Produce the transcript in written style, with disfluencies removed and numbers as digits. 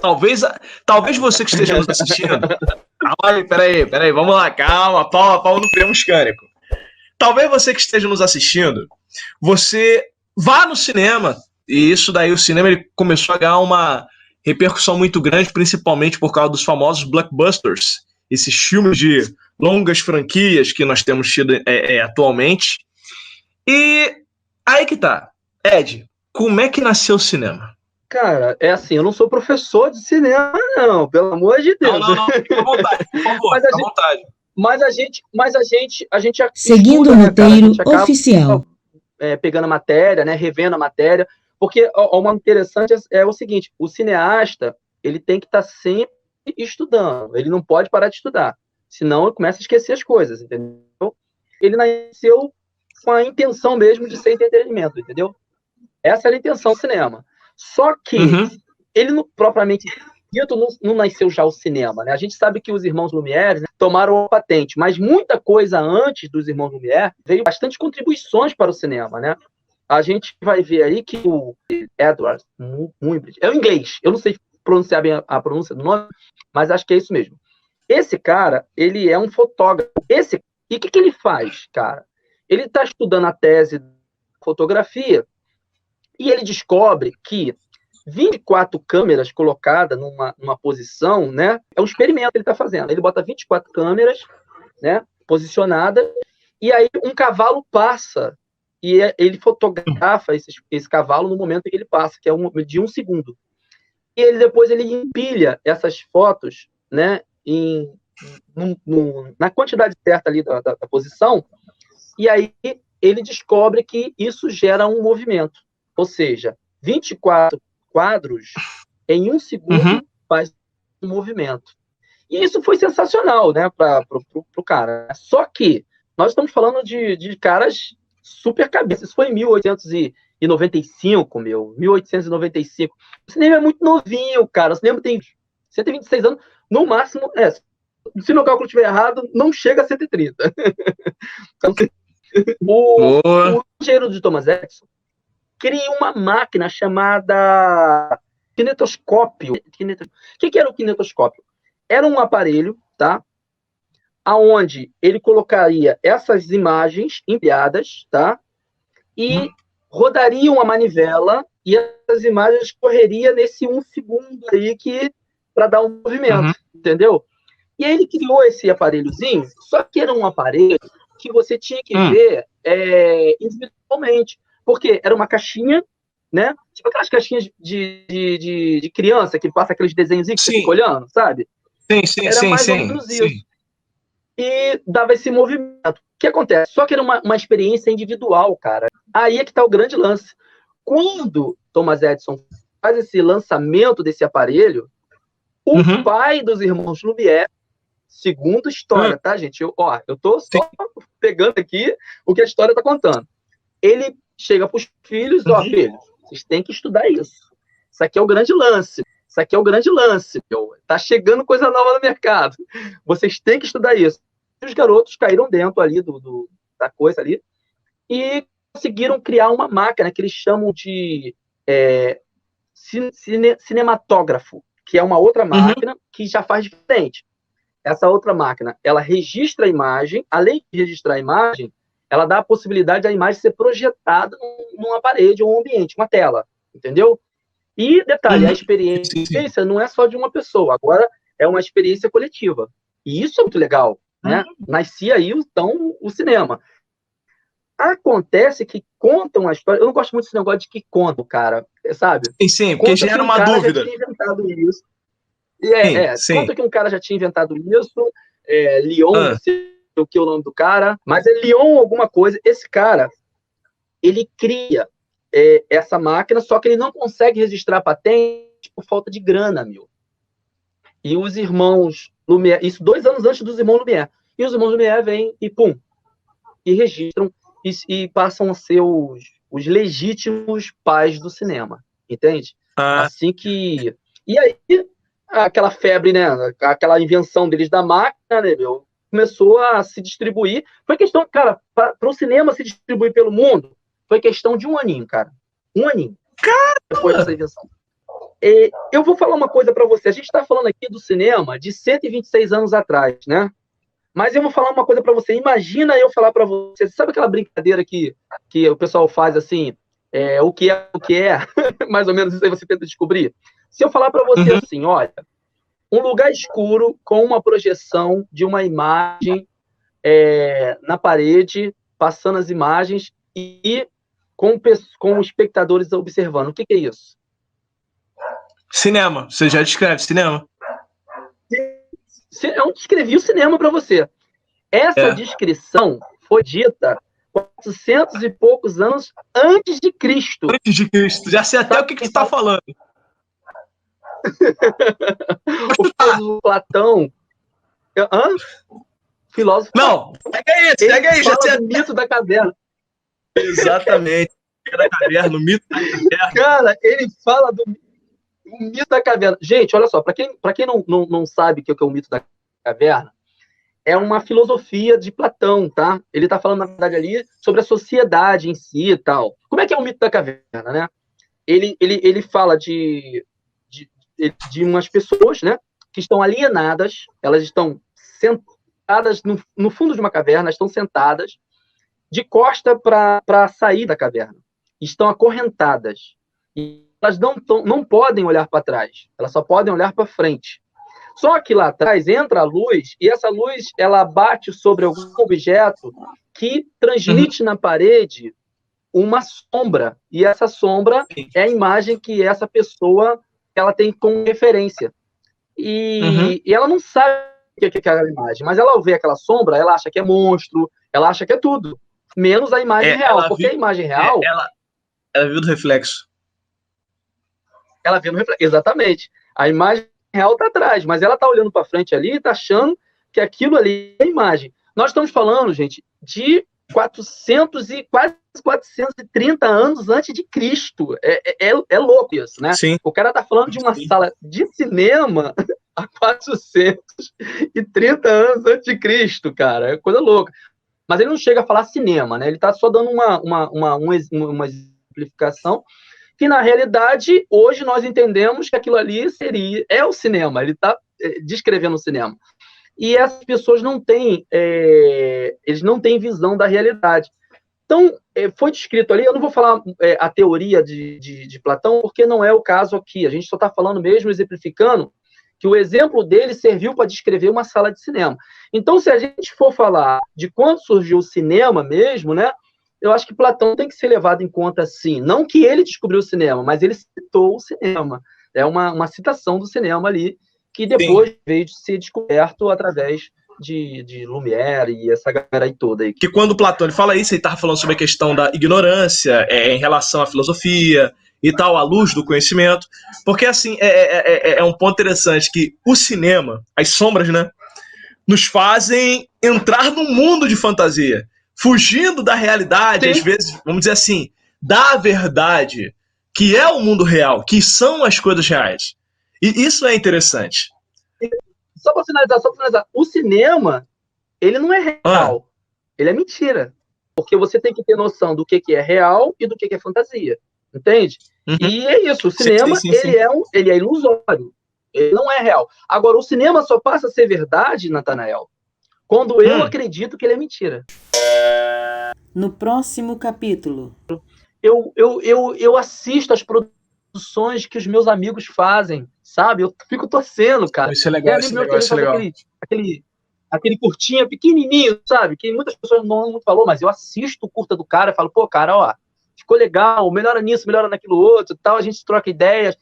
talvez você que esteja nos assistindo. Peraí, vamos lá, calma, pau no primo mecânico. Talvez você que esteja nos assistindo, você vá no cinema, e isso daí o cinema ele começou a ganhar uma repercussão muito grande, principalmente por causa dos famosos blockbusters, esses filmes de longas franquias que nós temos tido atualmente. E aí que tá. Ed, como é que nasceu o cinema? Cara, é assim, eu não sou professor de cinema, não, pelo amor de Deus. Não, fica à vontade, por favor, fica à vontade. Mas a gente seguindo o roteiro oficial. Pegando a matéria, né, revendo a matéria, porque uma interessante é o seguinte, o cineasta, ele tem que estar sempre estudando, ele não pode parar de estudar, senão ele começa a esquecer as coisas, entendeu? Ele nasceu com a intenção mesmo de ser entretenimento, entendeu? Essa era a intenção do cinema. Só que ele não, propriamente dito, não nasceu já o cinema, né? A gente sabe que os irmãos Lumière, né, tomaram a patente, mas muita coisa antes dos irmãos Lumière veio bastante contribuições para o cinema, né? A gente vai ver aí que o Edward Muybridge, é o inglês, eu não sei pronunciar bem a pronúncia do nome, mas acho que é isso mesmo. Esse cara, ele é um fotógrafo. E o que ele faz, cara? Ele está estudando a tese de fotografia e ele descobre que 24 câmeras colocadas numa posição, né? É um experimento que ele está fazendo. Ele bota 24 câmeras, né, posicionadas, e aí um cavalo passa e ele fotografa esse cavalo no momento em que ele passa, que é de 1 segundo. E depois ele empilha essas fotos, né, na quantidade certa ali da posição, e aí ele descobre que isso gera um movimento. Ou seja, 24 quadros em 1 segundo faz um movimento. E isso foi sensacional, né, para o cara. Só que nós estamos falando de caras super cabeças. Isso foi em 1895, 1895. O cinema é muito novinho, cara. O cinema tem 126 anos, no máximo, se meu cálculo estiver errado, não chega a 130. Então, o engenheiro de Thomas Edison cria uma máquina chamada kinetoscópio. O que era o kinetoscópio? Era um aparelho, tá? Aonde ele colocaria essas imagens empilhadas, tá? E rodaria uma manivela e essas imagens correriam nesse 1 segundo aí para dar um movimento, entendeu? E aí ele criou esse aparelhozinho, só que era um aparelho que você tinha que ver individualmente, porque era uma caixinha, né? Tipo aquelas caixinhas de criança que passa aqueles desenhos que você fica olhando, sabe? Era mais ou menos isso. E dava esse movimento. O que acontece? Só que era uma experiência individual, cara. Aí é que tá o grande lance. Quando Thomas Edison faz esse lançamento desse aparelho, o pai dos irmãos Lumière, segundo a história, tá, gente? Eu tô só pegando aqui o que a história tá contando. Ele chega pros filhos, filhos, vocês têm que estudar isso. Isso aqui é o grande lance. Isso aqui é o grande lance. Tá chegando coisa nova no mercado. Vocês têm que estudar isso. E os garotos caíram dentro ali da coisa ali e conseguiram criar uma máquina que eles chamam de cinematógrafo, que é uma outra máquina que já faz diferente. Essa outra máquina, ela registra a imagem, além de registrar a imagem, ela dá a possibilidade da imagem ser projetada numa parede ou um ambiente, uma tela, entendeu? E, detalhe, a experiência não é só de uma pessoa, agora é uma experiência coletiva. E isso é muito legal, né? Nascia aí, então, o cinema. Acontece que contam a história... Eu não gosto muito desse negócio de que contam, cara, sabe? Sim, porque gera uma dúvida. Já tinha inventado isso. Conta que um cara já tinha inventado isso, Leon, não sei o que é o nome do cara, mas é Leon alguma coisa. Esse cara, ele cria essa máquina, só que ele não consegue registrar a patente por falta de grana, meu. E os irmãos Lumière, isso 2 anos antes dos irmãos Lumière, e os irmãos Lumière vêm e registram e passam a ser os legítimos pais do cinema, entende? Assim que... E aí, aquela febre, né, aquela invenção deles da máquina, né, meu, começou a se distribuir. Foi questão, cara, para o cinema se distribuir pelo mundo, foi questão de 1 aninho, cara. 1 aninho. Caramba! Depois dessa invenção. Eu vou falar uma coisa para você. A gente está falando aqui do cinema de 126 anos atrás, né? Mas eu vou falar uma coisa para você. Imagina eu falar para você, sabe aquela brincadeira que o pessoal faz assim, o que é, mais ou menos isso aí você tenta descobrir. Se eu falar para você assim, olha, um lugar escuro com uma projeção de uma imagem na parede, passando as imagens e com espectadores observando. O que é isso? Cinema. Você já descreve cinema? Eu descrevi o cinema para você. Essa descrição foi dita 400 e poucos anos antes de Cristo. Antes de Cristo. Já sei até o que você está falando. O filósofo Platão... Filósofo... Não, pega aí. Já fala do mito da caverna. Exatamente. Da caverna, o mito da caverna. Cara, ele fala do mito da caverna. Gente, olha só, para quem não sabe o que é o mito da caverna, é uma filosofia de Platão, tá? Ele está falando, na verdade, ali sobre a sociedade em si e tal. Como é que é o mito da caverna, né? Ele fala de umas pessoas, né, que estão alienadas, elas estão sentadas no fundo de uma caverna, estão sentadas de costa para sair da caverna. Estão acorrentadas. E elas não podem olhar para trás, elas só podem olhar para frente. Só que lá atrás entra a luz, e essa luz ela bate sobre algum objeto que transmite na parede uma sombra. E essa sombra é a imagem que essa pessoa ela tem como referência. E ela não sabe o que é aquela imagem, mas ela ao ver aquela sombra, ela acha que é monstro, ela acha que é tudo, menos a imagem real. Porque a imagem real... Ela viu do reflexo. Ela vê no reflexo, exatamente. A imagem real está atrás, mas ela está olhando para frente ali e está achando que aquilo ali é a imagem. Nós estamos falando, gente, de quase 430 anos antes de Cristo. É louco isso, né? Sim. O cara está falando de uma sala de cinema há 430 anos antes de Cristo, cara. É coisa louca. Mas ele não chega a falar cinema, né? Ele está só dando uma exemplificação que, na realidade, hoje nós entendemos que aquilo ali é o cinema. Ele está descrevendo o cinema. E essas pessoas não têm visão da realidade. Então, foi descrito ali, eu não vou falar a teoria de Platão, porque não é o caso aqui. A gente só está falando mesmo, exemplificando, que o exemplo dele serviu para descrever uma sala de cinema. Então, se a gente for falar de quando surgiu o cinema mesmo, né, eu acho que Platão tem que ser levado em conta, sim. Não que ele descobriu o cinema, mas ele citou o cinema. É uma citação do cinema ali, que depois veio de ser descoberto através de Lumière e essa galera aí toda aí. Que quando Platão ele fala isso, ele estava falando sobre a questão da ignorância em relação à filosofia e tal, à luz do conhecimento, porque assim, é um ponto interessante que o cinema, as sombras, né, nos fazem entrar num mundo de fantasia, fugindo da realidade, às vezes, vamos dizer assim, da verdade, que é o mundo real, que são as coisas reais. E isso é interessante. Só para finalizar, o cinema, ele não é real, ele é mentira. Porque você tem que ter noção do que é real e do que é fantasia, entende? E é isso, o cinema, ele é ilusório, ele não é real. Agora, o cinema só passa a ser verdade, Natanael, quando eu acredito que ele é mentira. No próximo capítulo. Eu assisto as produções que os meus amigos fazem, sabe? Eu fico torcendo, cara. Isso é legal, isso é legal. Aquele curtinha pequenininho, sabe? Que muitas pessoas não falou, mas eu assisto o curta do cara e falo, pô, cara, ó, ficou legal, melhora nisso, melhora naquilo outro, tal, a gente troca ideias.